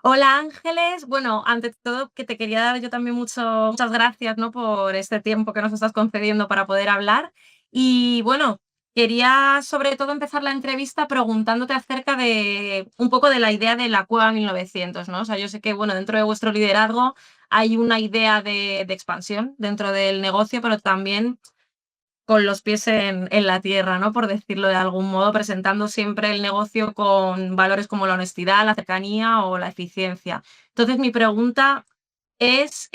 Hola Ángeles, bueno, ante todo que te quería dar yo también muchas gracias, ¿no? Por este tiempo que nos estás concediendo para poder hablar. Y bueno, quería sobre todo empezar la entrevista preguntándote acerca de un poco de la idea de la Cueva 1900, ¿no? O sea, yo sé que, bueno, dentro de vuestro liderazgo hay una idea de expansión dentro del negocio, pero también con los pies en la tierra, ¿no? Por decirlo de algún modo, presentando siempre el negocio con valores como la honestidad, la cercanía o la eficiencia. Entonces, mi pregunta es,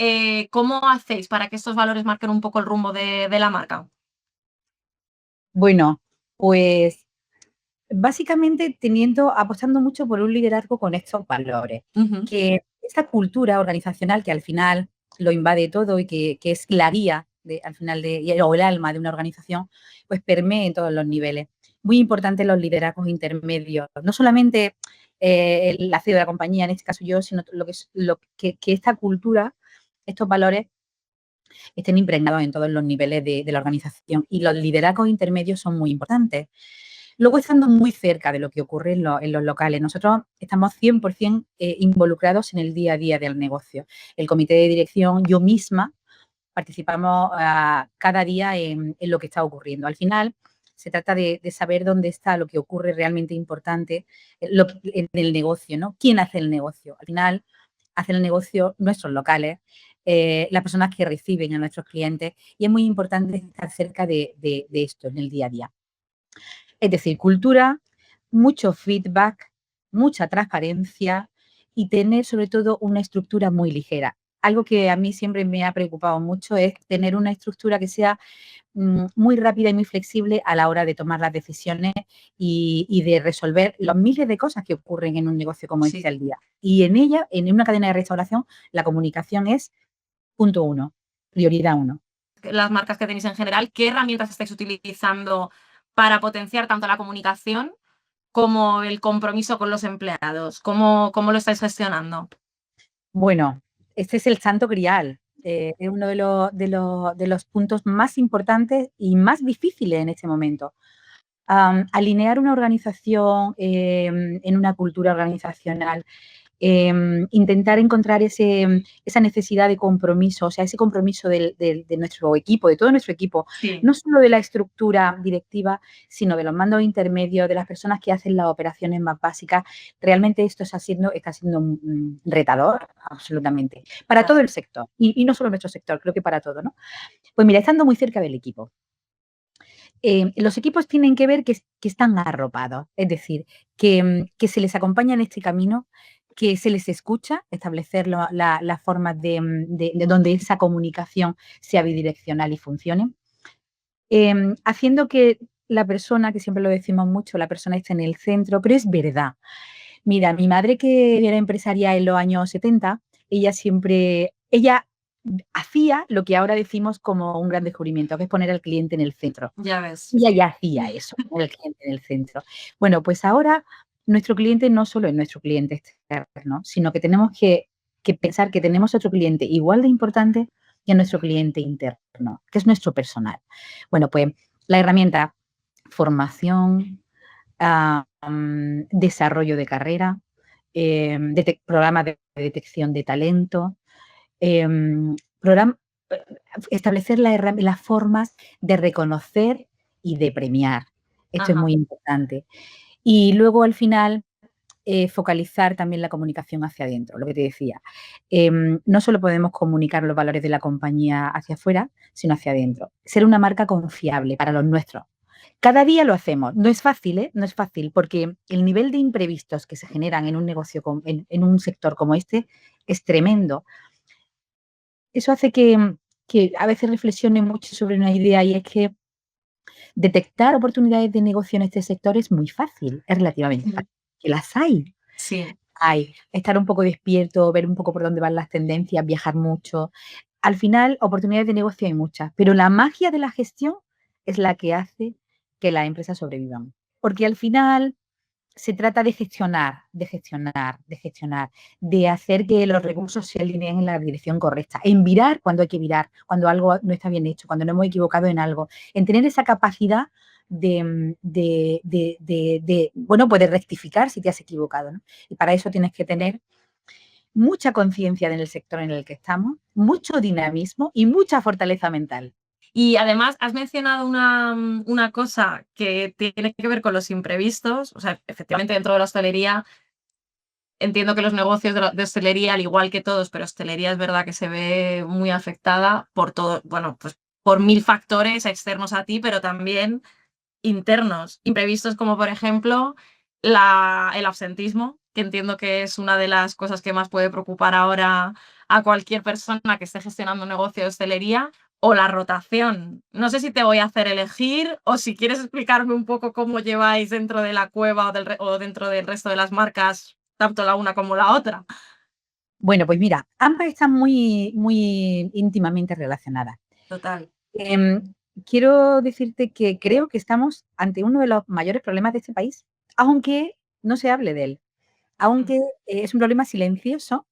¿cómo hacéis para que estos valores marquen un poco el rumbo de la marca? Bueno, pues básicamente apostando mucho por un liderazgo con estos valores, Ujú. que esta cultura organizacional que al final lo invade todo y que es la guía al final o el alma de una organización, pues permee en todos los niveles. Muy importante los liderazgos intermedios, no solamente el CEO de la compañía, en este caso yo, sino que esta cultura, estos valores estén impregnados en todos los niveles de la organización. Y los liderazgos intermedios son muy importantes. Luego, estando muy cerca de lo que ocurre en los locales, nosotros estamos 100% involucrados en el día a día del negocio. El comité de dirección, yo misma, participamos cada día en lo que está ocurriendo. Al final, se trata de saber dónde está lo que ocurre realmente importante en el negocio, ¿no? ¿Quién hace el negocio? Al final, hacen el negocio nuestros locales, las personas que reciben a nuestros clientes, y es muy importante estar cerca de esto en el día a día. Es decir, cultura, mucho feedback, mucha transparencia y tener sobre todo una estructura muy ligera. Algo que a mí siempre me ha preocupado mucho es tener una estructura que sea muy rápida y muy flexible a la hora de tomar las decisiones y de resolver los miles de cosas que ocurren en un negocio como este Sí. al día. Y en ella, en una cadena de restauración, la comunicación es punto uno, prioridad uno. Las marcas que tenéis en general, ¿qué herramientas estáis utilizando para potenciar tanto la comunicación como el compromiso con los empleados? ¿Cómo lo estáis gestionando? Bueno, este es el santo grial. Es uno de los puntos más importantes y más difíciles en este momento. Alinear una organización en una cultura organizacional, intentar encontrar esa necesidad de compromiso, o sea, ese compromiso de nuestro equipo, de todo nuestro equipo, Sí. no solo de la estructura directiva, sino de los mandos intermedios, de las personas que hacen las operaciones más básicas. Realmente esto está siendo retador, absolutamente, para todo el sector, y no solo nuestro sector, creo que para todo, ¿no? Pues mira, estando muy cerca del equipo. Los equipos tienen que ver que están arropados, es decir, que se les acompaña en este camino, que se les escucha, establecer las formas de donde esa comunicación sea bidireccional y funcione, haciendo que la persona, que siempre lo decimos mucho, la persona esté en el centro, pero es verdad. Mira, mi madre, que era empresaria en los años 70, ella hacía lo que ahora decimos como un gran descubrimiento, que es poner al cliente en el centro. Ya ves. Ella ya hacía eso, poner al cliente en el centro. Bueno, pues ahora nuestro cliente no solo es nuestro cliente externo, sino que tenemos que pensar que tenemos otro cliente igual de importante que nuestro cliente interno, que es nuestro personal. Bueno, pues la herramienta formación, desarrollo de carrera, programas de detección de talento, em, program- eh, establecer las formas de reconocer y de premiar. Esto es Ajá. muy importante. Y luego, al final, focalizar también la comunicación hacia adentro, lo que te decía. No solo podemos comunicar los valores de la compañía hacia afuera, sino hacia adentro. Ser una marca confiable para los nuestros. Cada día lo hacemos. No es fácil, ¿eh? No es fácil, porque el nivel de imprevistos que se generan en un negocio, en un sector como este, es tremendo. Eso hace que a veces reflexione mucho sobre una idea, y es que detectar oportunidades de negocio en este sector es muy fácil, es relativamente Ujú. fácil, que las hay. Sí. Hay, estar un poco despierto, ver un poco por dónde van las tendencias, viajar mucho. Al final, oportunidades de negocio hay muchas, pero la magia de la gestión es la que hace que las empresas sobrevivan. Porque al final se trata de gestionar, de gestionar, de gestionar, de hacer que los recursos se alineen en la dirección correcta, en virar cuando hay que virar, cuando algo no está bien hecho, cuando nos hemos equivocado en algo, en tener esa capacidad bueno, pues de rectificar si te has equivocado, ¿no? Y para eso tienes que tener mucha conciencia en el sector en el que estamos, mucho dinamismo y mucha fortaleza mental. Y además has mencionado una cosa que tiene que ver con los imprevistos. O sea, efectivamente, dentro de la hostelería, entiendo que los negocios de hostelería, al igual que todos, pero hostelería es verdad que se ve muy afectada por todo, bueno, pues por mil factores externos a ti, pero también internos, imprevistos como por ejemplo el absentismo, que entiendo que es una de las cosas que más puede preocupar ahora a cualquier persona que esté gestionando un negocio de hostelería, o la rotación. No sé si te voy a hacer elegir o si quieres explicarme un poco cómo lleváis dentro de la cueva o dentro del resto de las marcas, tanto la una como la otra. Bueno, pues mira, ambas están muy, muy íntimamente relacionadas. Total. Em, Quiero decirte que creo que estamos ante uno de los mayores problemas de este país, aunque no se hable de él, Mm. aunque es un problema silencioso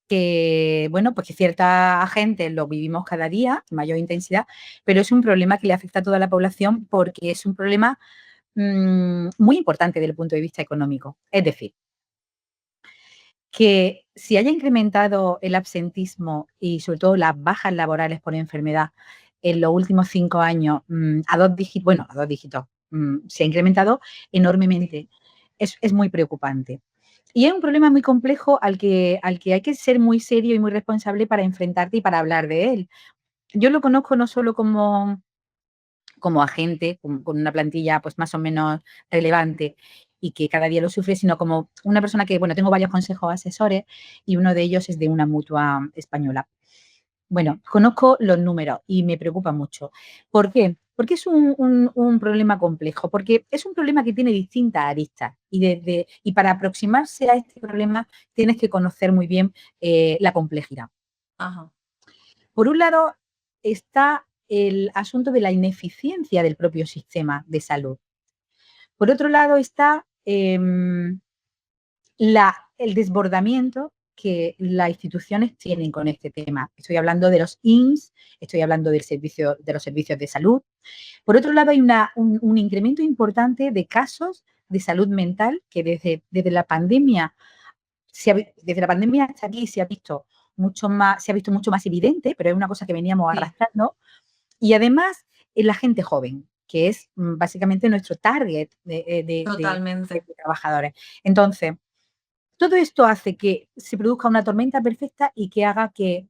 que, bueno, pues que cierta gente lo vivimos cada día en mayor intensidad, pero es un problema que le afecta a toda la población porque es un problema muy importante desde el punto de vista económico. Es decir, que se haya incrementado el absentismo y sobre todo las bajas laborales por enfermedad en los últimos 5 años a 2 dígitos, bueno, a 2 dígitos, se ha incrementado enormemente. Es muy preocupante. Y es un problema muy complejo al que hay que ser muy serio y muy responsable para enfrentarte y para hablar de él. Yo lo conozco no solo como agente, con una plantilla pues más o menos relevante y que cada día lo sufre, sino como una persona que, bueno, tengo varios consejos asesores y uno de ellos es de una mutua española. Bueno, conozco los números y me preocupa mucho. ¿Por qué? Porque es un problema complejo, porque es un problema que tiene distintas aristas y para aproximarse a este problema tienes que conocer muy bien la complejidad. Ajá. Por un lado está el asunto de la ineficiencia del propio sistema de salud. Por otro lado está el desbordamiento que las instituciones tienen con este tema. Estoy hablando de los IMSS, estoy hablando de los servicios de salud. Por otro lado, hay un incremento importante de casos de salud mental que desde la pandemia, desde la pandemia hasta aquí se ha visto mucho más evidente, pero es una cosa que veníamos Sí, arrastrando. Y además, en la gente joven, que es básicamente nuestro target totalmente. de trabajadores. Entonces, todo esto hace que se produzca una tormenta perfecta y que haga que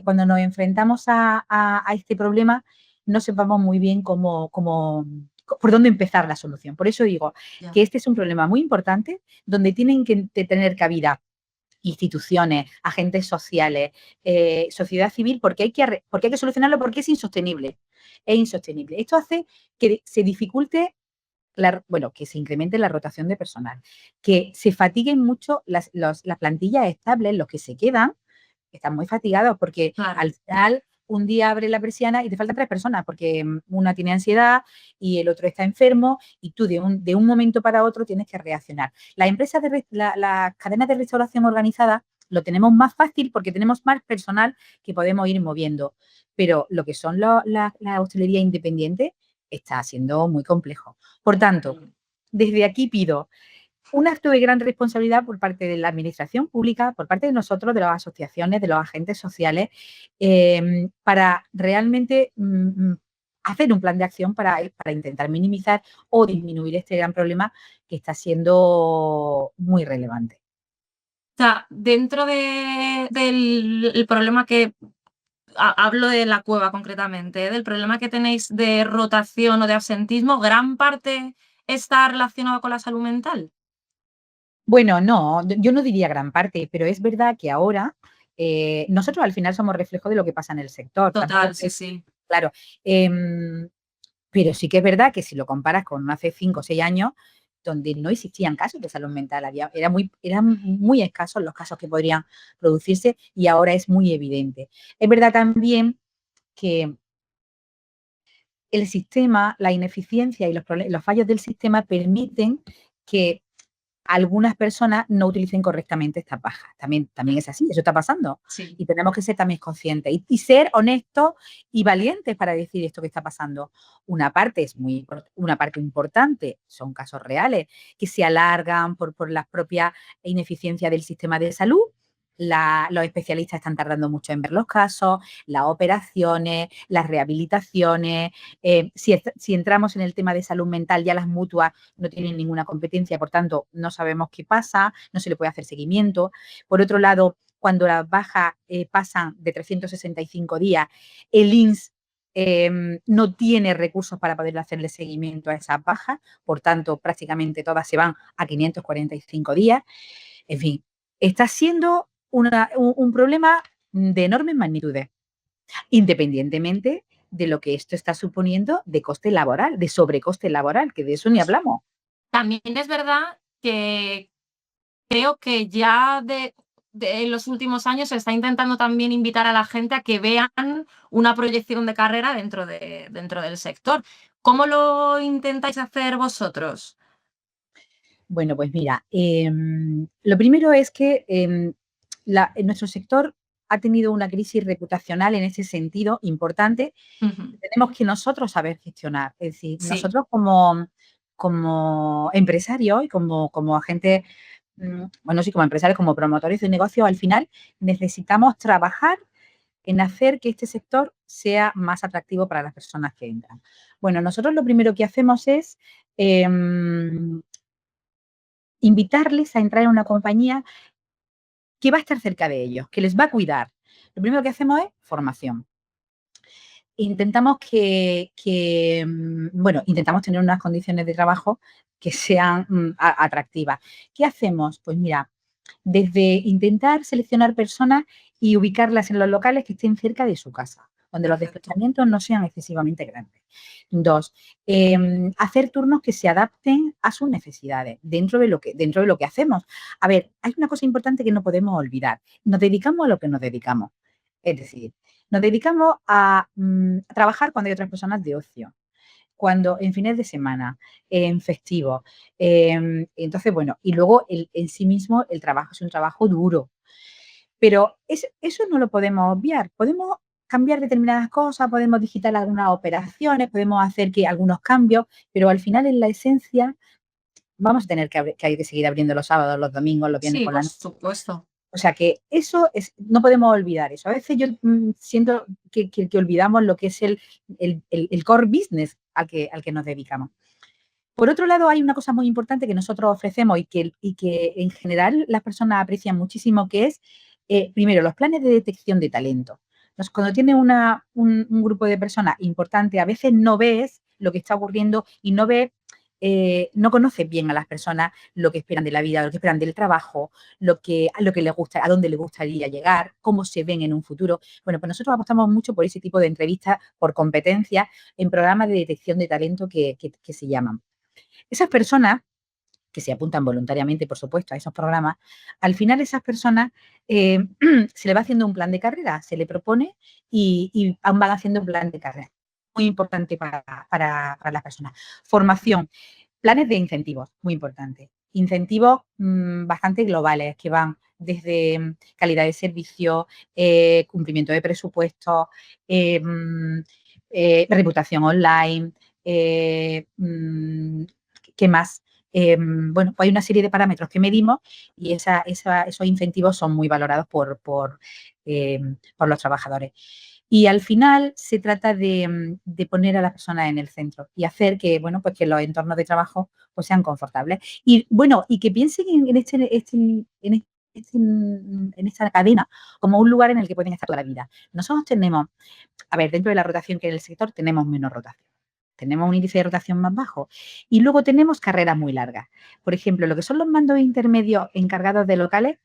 cuando nos enfrentamos a este problema no sepamos muy bien por dónde empezar la solución. Por eso digo Ya. que este es un problema muy importante donde tienen que tener cabida instituciones, agentes sociales, sociedad civil, porque hay que solucionarlo porque es insostenible. Es insostenible. Esto hace que se dificulte bueno, que se incremente la rotación de personal, que se fatiguen mucho las plantillas estables, los que se quedan, están muy fatigados porque Claro. al final un día abre la persiana y te faltan 3 personas porque una tiene ansiedad y el otro está enfermo y tú de un momento para otro tienes que reaccionar. Las empresas las cadenas de restauración organizadas lo tenemos más fácil porque tenemos más personal que podemos ir moviendo, pero lo que son la hostelería independiente está siendo muy complejo. Por tanto, Mm. desde aquí pido un acto de gran responsabilidad por parte de la administración pública, por parte de nosotros, de las asociaciones, de los agentes sociales, para realmente hacer un plan de acción para intentar minimizar o disminuir este gran problema que está siendo muy relevante. O sea, dentro del el problema que hablo de la cueva concretamente, ¿eh? Del problema que tenéis de rotación o de absentismo, gran parte está relacionado con la salud mental. Bueno, no, yo no diría gran parte, pero es verdad que ahora nosotros al final somos reflejo de lo que pasa en el sector. Total, Tampoco sí, es sí. claro. Pero sí que es verdad que si lo comparas con hace 5 o 6 años, donde no existían casos de salud mental, eran muy escasos los casos que podrían producirse y ahora es muy evidente. Es verdad también que el sistema, la ineficiencia y los fallos del sistema permiten que algunas personas no utilicen correctamente estas bajas. También Ya. es así, eso está pasando. Sí. Y tenemos que ser también conscientes y ser honestos y valientes para decir esto que está pasando. Una parte importante son casos reales que se alargan por la propia ineficiencia del sistema de salud, los especialistas están tardando mucho en ver los casos, las operaciones, las rehabilitaciones. Si entramos en el tema de salud mental, ya las mutuas no tienen ninguna competencia, por tanto, no sabemos qué pasa, no se le puede hacer seguimiento. Por otro lado, cuando las bajas pasan de 365 días, el INS no tiene recursos para poder hacerle seguimiento a esas bajas, por tanto, prácticamente todas se van a 545 días. En fin, está siendo un problema de enormes magnitudes, independientemente de lo que esto está suponiendo de coste laboral, de sobrecoste laboral, que de eso ni hablamos. También es verdad que creo que ya en los últimos años se está intentando también invitar a la gente a que vean una proyección de carrera dentro del sector. ¿Cómo lo intentáis hacer vosotros? Bueno, pues mira, lo primero es que en nuestro sector ha tenido una crisis reputacional en ese sentido importante. Ujú. Tenemos que nosotros saber gestionar. Es decir, Sí, nosotros como empresarios y como agentes, bueno, sí, como empresarios, como promotores de negocio, al final necesitamos trabajar en hacer que este sector sea más atractivo para las personas que entran. Bueno, nosotros lo primero que hacemos es invitarles a entrar en una compañía que va a estar cerca de ellos, que les va a cuidar. Lo primero que hacemos es formación. Intentamos intentamos tener unas condiciones de trabajo que sean atractivas. ¿Qué hacemos? Pues mira, desde intentar seleccionar personas y ubicarlas en los locales que estén cerca de su casa, donde los perfecto. desplazamientos no sean excesivamente grandes. Dos, hacer turnos que se adapten a sus necesidades dentro de lo que hacemos. A ver, hay una cosa importante que no podemos olvidar. Nos dedicamos a lo que nos dedicamos. Es decir, nos dedicamos a trabajar cuando hay otras personas de ocio, cuando en fines de semana, en festivos. Entonces, bueno, y luego en sí mismo el trabajo es un trabajo duro, pero eso no lo podemos obviar. Podemos cambiar determinadas cosas, podemos digitar algunas operaciones, podemos hacer que algunos cambios, pero al final en la esencia vamos a tener que hay que seguir abriendo los sábados, los domingos, los viernes Sí, por por la noche. supuesto. O sea que eso no podemos olvidar eso. A veces yo siento que olvidamos lo que es el core business al que nos dedicamos. Por otro lado, hay una cosa muy importante que nosotros ofrecemos y que en general las personas aprecian muchísimo, que es, primero, los planes de detección de talento. Cuando tienes un grupo de personas importante, a veces no ves lo que está ocurriendo y no conoces bien a las personas lo que esperan de la vida, lo que esperan del trabajo, a lo que les gusta, a dónde les gustaría llegar, cómo se ven en un futuro. Bueno, pues nosotros apostamos mucho por ese tipo de entrevistas por competencias en programas de detección de talento que se llaman. Esas personas que se apuntan voluntariamente, por supuesto, a esos programas, al final esas personas se le va haciendo un plan de carrera, se le propone y van haciendo un plan de carrera. Muy importante para las personas. Formación, planes de incentivos, muy importante. Incentivos bastante globales que van desde calidad de servicio, cumplimiento de presupuestos, reputación online, ¿qué más? Bueno, pues hay una serie de parámetros que medimos y esos incentivos son muy valorados por los trabajadores. Y al final se trata de poner a las personas en el centro y hacer que, bueno, pues que los entornos de trabajo pues sean confortables. Y bueno, y que piensen en esta cadena como un lugar en el que pueden estar toda la vida. Nosotros tenemos, a ver, dentro de la rotación que hay en el sector, tenemos menos rotación. Tenemos un índice de rotación más bajo. Y luego tenemos carreras muy largas. Por ejemplo, lo que son los mandos intermedios encargados de locales,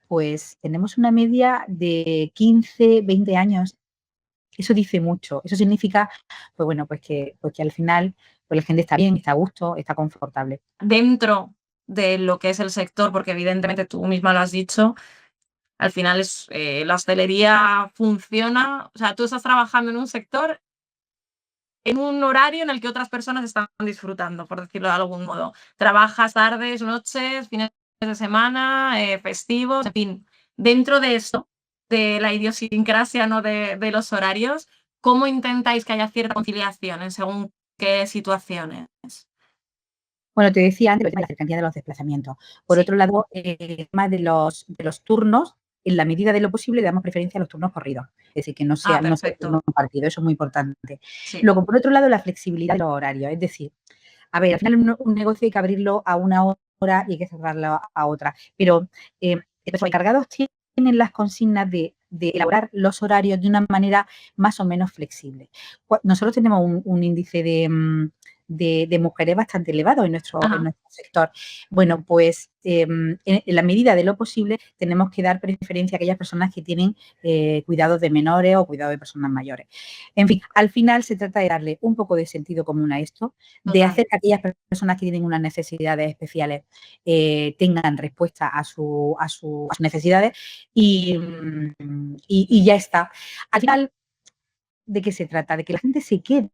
pues tenemos una media de 15, 20 años. Eso dice mucho. Eso significa, pues bueno, pues que al final pues la gente está bien, está a gusto, está confortable. Dentro de lo que es el sector, porque evidentemente tú misma lo has dicho, al final la hostelería funciona, o sea, tú estás trabajando en un sector, en un horario en el que otras personas están disfrutando, por decirlo de algún modo. Trabajas tardes, noches, fines de semana, festivos, en fin. Dentro de esto, de la idiosincrasia, ¿no? de los horarios, ¿cómo intentáis que haya cierta conciliación en según qué situaciones? Bueno, te decía antes el tema de la cercanía de los desplazamientos. Por Sí. otro lado, el tema de los turnos, en la medida de lo posible, le damos preferencia a los turnos corridos. Es decir, que no Ah, sea perfecto. turno compartido, eso es muy importante. Sí. Luego, por otro lado, la flexibilidad de los horarios. Es decir, a ver, al final un negocio hay que abrirlo a una hora y hay que cerrarlo a otra. Pero los encargados tienen las consignas de elaborar los horarios de una manera más o menos flexible. Nosotros tenemos un índice de mujeres bastante elevado en nuestro Ajá. sector. Bueno, pues en la medida de lo posible tenemos que dar preferencia a aquellas personas que tienen cuidados de menores o cuidados de personas mayores. En fin, al final se trata de darle un poco de sentido común a esto, de Total. hacer que aquellas personas que tienen unas necesidades especiales tengan respuesta a sus necesidades y ya está. Al final, ¿de qué se trata? De que la gente se quede,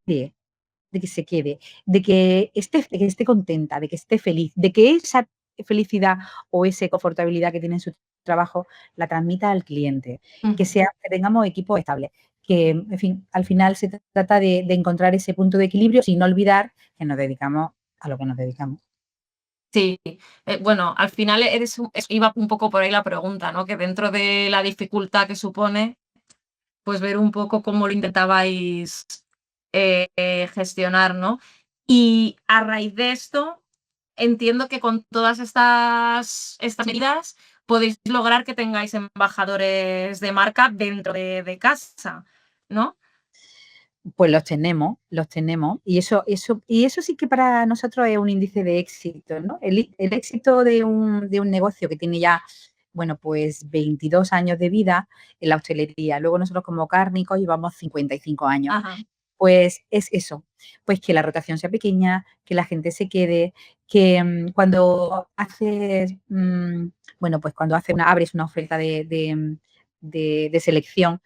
de que se quede, de que esté contenta, de que esté feliz, de que esa felicidad o esa confortabilidad que tiene en su trabajo la transmita al cliente, que Ujú. tengamos equipos estables, que, en fin, al final se trata de encontrar ese punto de equilibrio sin olvidar que nos dedicamos a lo que nos dedicamos. Sí, bueno, al final iba un poco por ahí la pregunta, ¿no? Que dentro de la dificultad que supone, pues ver un poco cómo lo intentabais gestionar, ¿no? Y a raíz de esto, entiendo que con todas estas medidas podéis lograr que tengáis embajadores de marca dentro de casa, ¿no? Pues los tenemos, y eso sí que para nosotros es un índice de éxito, ¿no? El éxito de un negocio que tiene ya, bueno, pues 22 años de vida en la hostelería. Luego nosotros como cárnicos llevamos 55 años. Ajá. Pues es eso, pues que la rotación sea pequeña, que la gente se quede, que cuando haces, bueno, pues cuando abres una oferta de selección,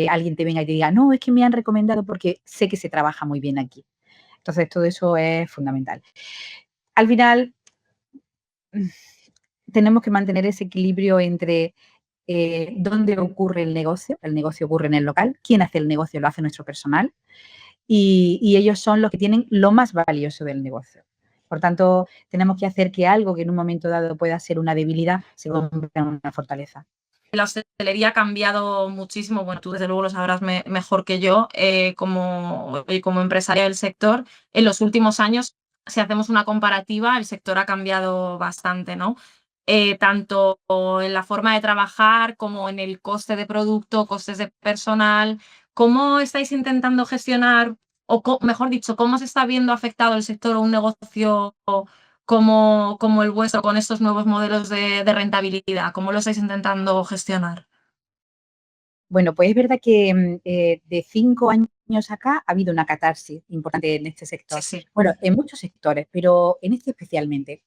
alguien te venga y te diga, no, es que me han recomendado porque sé que se trabaja muy bien aquí. Entonces, todo eso es fundamental. Al final, mm, tenemos que mantener ese equilibrio entre dónde ocurre el negocio ocurre en el local, quién hace el negocio lo hace nuestro personal, y ellos son los que tienen lo más valioso del negocio. Por tanto, tenemos que hacer que algo que en un momento dado pueda ser una debilidad se convierta en una fortaleza. La hostelería ha cambiado muchísimo, bueno, tú desde luego lo sabrás mejor que yo, como empresaria del sector. En los últimos años, si hacemos una comparativa, el sector ha cambiado bastante, ¿no? Tanto en la forma de trabajar como en el coste de producto, costes de personal. ¿Cómo estáis intentando gestionar, o mejor dicho, cómo se está viendo afectado el sector o un negocio como el vuestro con estos nuevos modelos de rentabilidad? ¿Cómo lo estáis intentando gestionar? Bueno, pues es verdad que de 5 años acá ha habido una catarsis importante en este Sí, sector. sí. Bueno, en muchos sectores, pero en este especialmente.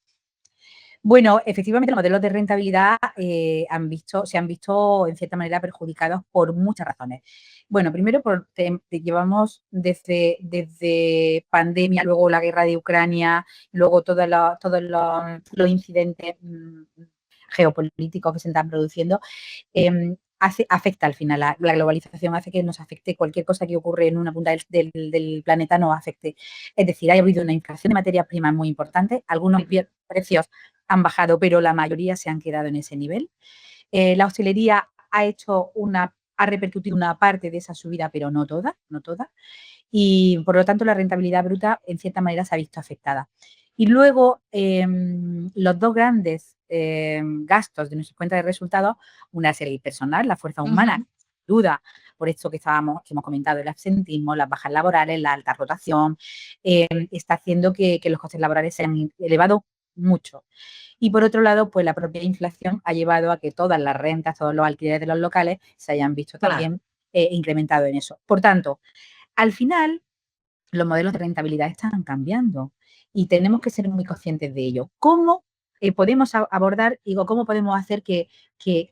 Bueno, efectivamente, los modelos de rentabilidad se han visto en cierta manera perjudicados por muchas razones. Bueno, primero, llevamos desde pandemia, luego la guerra de Ucrania, luego todos los incidentes geopolíticos que se están produciendo, afecta al final. La globalización hace que nos afecte cualquier cosa que ocurre en una punta del planeta, nos afecte. Es decir, ha habido una inflación de materias primas muy importante, algunos precios han bajado, pero la mayoría se han quedado en ese nivel. La hostelería ha repercutido una parte de esa subida, pero no toda, no toda. Y por lo tanto, la rentabilidad bruta, en cierta manera, se ha visto afectada. Y luego, los dos grandes gastos de nuestra cuenta de resultados, una es el personal, la fuerza humana, Ujú. sin duda, por esto que hemos comentado, el absentismo, las bajas laborales, la alta rotación, está haciendo que los costes laborales se han elevado mucho. Y por otro lado, pues la propia inflación ha llevado a que todas las rentas, todos los alquileres de los locales se hayan visto Claro. también incrementados en eso. Por tanto, al final, los modelos de rentabilidad están cambiando y tenemos que ser muy conscientes de ello. ¿Cómo podemos abordar, digo, cómo podemos hacer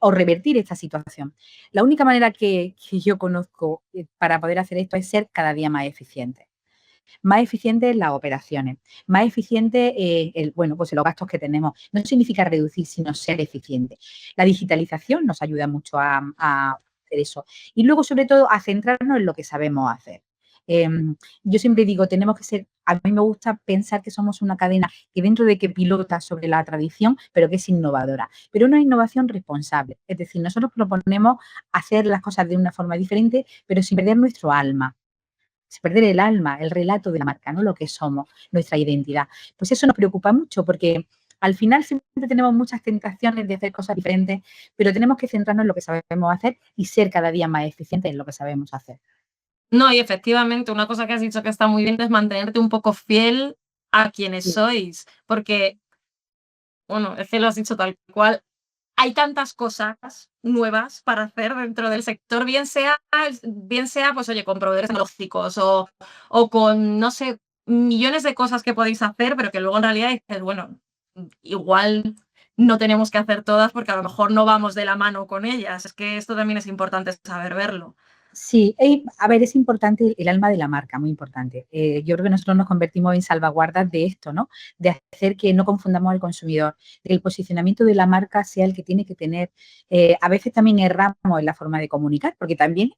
o revertir esta situación? La única manera que yo conozco para poder hacer esto es ser cada día más eficientes en las operaciones, más eficiente bueno, pues en los gastos que tenemos. No significa reducir, sino ser eficiente. La digitalización nos ayuda mucho a hacer eso. Y luego, sobre todo, a centrarnos en lo que sabemos hacer. Yo siempre digo, tenemos que ser a mí me gusta pensar que somos una cadena que dentro de que pilota sobre la tradición, pero que es innovadora, pero una innovación responsable. Es decir, nosotros proponemos hacer las cosas de una forma diferente, pero sin perder nuestro alma, sin perder el alma, el relato de la marca, ¿no? Lo que somos, nuestra identidad. Pues eso nos preocupa mucho porque al final siempre tenemos muchas tentaciones de hacer cosas diferentes, pero tenemos que centrarnos en lo que sabemos hacer y ser cada día más eficientes en lo que sabemos hacer. No, y efectivamente, una cosa que has dicho que está muy bien es mantenerte un poco fiel a quienes Sí, sois, porque, bueno, es que lo has dicho tal cual, hay tantas cosas nuevas para hacer dentro del sector, bien sea, pues oye, con proveedores tecnológicos o con, no sé, millones de cosas que podéis hacer, pero que luego en realidad dices, bueno, igual no tenemos que hacer todas porque a lo mejor no vamos de la mano con ellas. Es que esto también es importante saber verlo. sí, a ver, es importante el alma de la marca, muy importante. Yo creo que nosotros nos convertimos en salvaguardas de esto, ¿no? De hacer que no confundamos al consumidor, de que el posicionamiento de la marca sea el que tiene que tener. A veces también erramos en la forma de comunicar, porque también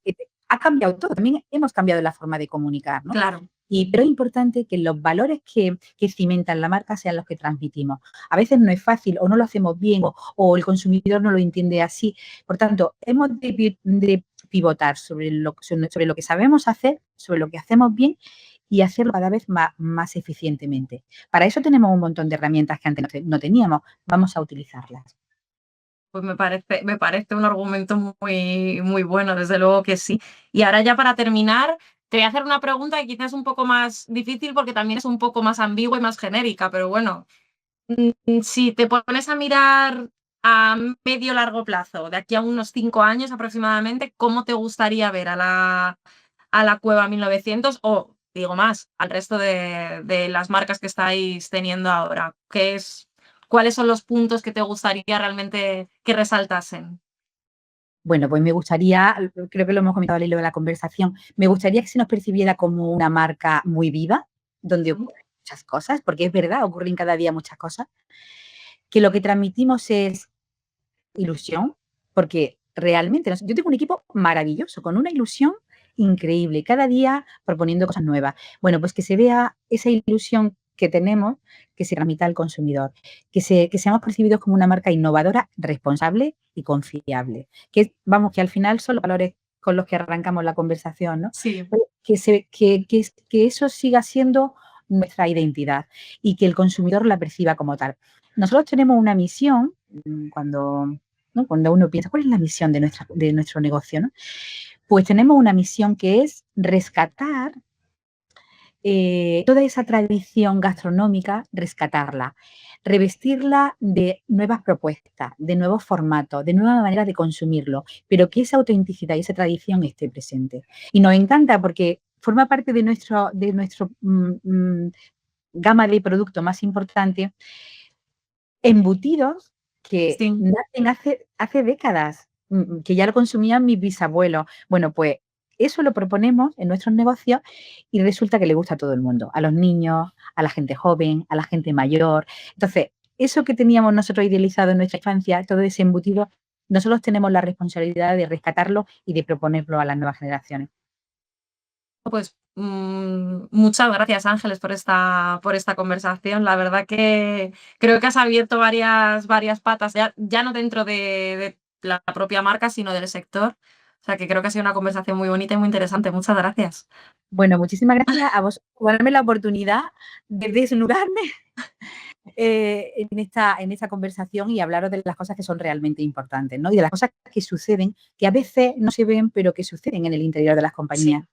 ha cambiado todo, también hemos cambiado la forma de comunicar, ¿no? Claro. Pero es importante que los valores que cimentan la marca sean los que transmitimos. A veces no es fácil o no lo hacemos bien o el consumidor no lo entiende así. Por tanto, hemos de pivotar sobre lo que sabemos hacer, sobre lo que hacemos bien y hacerlo cada vez más eficientemente. Para eso tenemos un montón de herramientas que antes no teníamos. Vamos a utilizarlas. Pues me parece un argumento muy, muy bueno, desde luego que sí. Y ahora ya para terminar, te voy a hacer una pregunta que quizás es un poco más difícil porque también es un poco más ambigua y más genérica, pero bueno, si te pones a mirar a medio largo plazo, de aquí a unos 5 años aproximadamente, ¿cómo te gustaría ver a la Cueva 1900 o, digo más, al resto de las marcas que estáis teniendo ahora? ¿Cuáles son los puntos que te gustaría realmente que resaltasen? Bueno, pues me gustaría, creo que lo hemos comentado al hilo de la conversación, me gustaría que se nos percibiera como una marca muy viva, donde Ujú. ocurren muchas cosas, porque es verdad, ocurren cada día muchas cosas, que lo que transmitimos es ilusión, porque realmente yo tengo un equipo maravilloso, con una ilusión increíble, cada día proponiendo cosas nuevas. Bueno, pues que se vea esa ilusión que tenemos, que se transmita al consumidor, que seamos percibidos como una marca innovadora, responsable y confiable. Vamos, que al final son los valores con los que arrancamos la conversación, ¿no? Sí. Que eso siga siendo nuestra identidad y que el consumidor la perciba como tal. Nosotros tenemos una misión cuando, ¿no? Cuando uno piensa, ¿cuál es la misión de nuestro negocio? ¿No? Pues tenemos una misión que es rescatar toda esa tradición gastronómica, rescatarla, revestirla de nuevas propuestas, de nuevos formatos, de nuevas maneras de consumirlo, pero que esa autenticidad y esa tradición esté presente. Y nos encanta porque forma parte de nuestro gama de productos más importante, embutidos que Sí. nacen hace décadas, que ya lo consumían mis bisabuelos. Bueno, pues eso lo proponemos en nuestros negocios y resulta que le gusta a todo el mundo, a los niños, a la gente joven, a la gente mayor. Entonces, eso que teníamos nosotros idealizado en nuestra infancia, todo ese embutido, nosotros tenemos la responsabilidad de rescatarlo y de proponerlo a las nuevas generaciones. Pues muchas gracias, Ángeles, por esta conversación. La verdad que creo que has abierto varias patas, ya no dentro de la propia marca, sino del sector. O sea que creo que ha sido una conversación muy bonita y muy interesante. Muchas gracias. Bueno, muchísimas gracias a vos por darme la oportunidad de desnudarme en esta conversación y hablaros de las cosas que son realmente importantes, ¿no? Y de las cosas que suceden, que a veces no se ven, pero que suceden en el interior de las Sí. compañías.